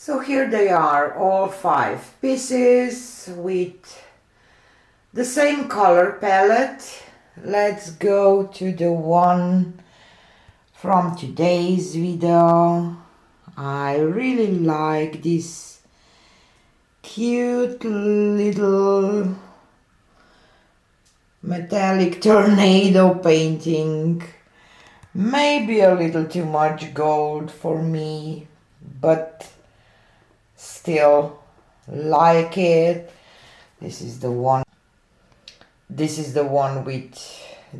So here they are, all 5 pieces with the same color palette. Let's go to the one from today's video. I really like this cute little metallic tornado painting. Maybe a little too much gold for me, but still like it. This is the one with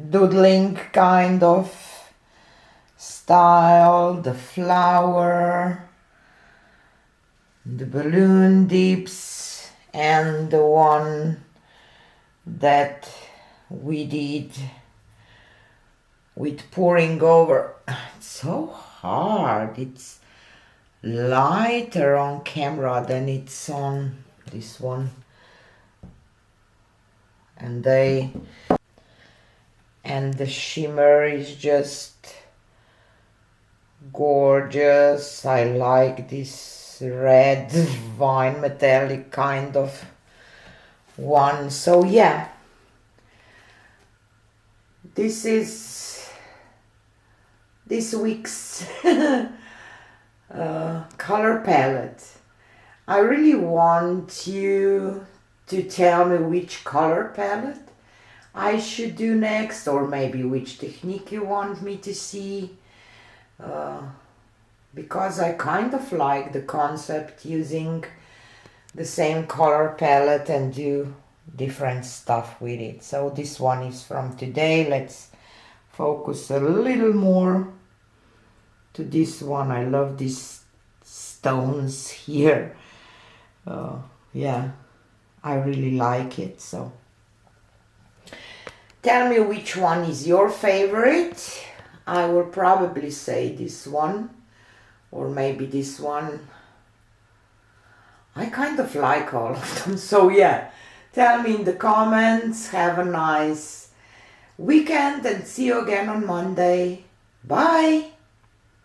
doodling kind of style, the flower, the balloon dips, and the one that we did with pouring over. It's so hard. It's lighter on camera than it's on this one. And the shimmer is just gorgeous. I like this red wine metallic kind of one. So yeah, this is this week's color palette. I really want you to tell me which color palette I should do next, or maybe which technique you want me to see, because I kind of like the concept using the same color palette and do different stuff with it. So this one is from today. Let's focus a little more to this one. I love these stones here. Yeah, I really like it. So tell me which one is your favorite. I will probably say this one, or maybe this one. I kind of like all of them. So yeah, tell me in the comments. Have a nice weekend and see you again on Monday. Bye.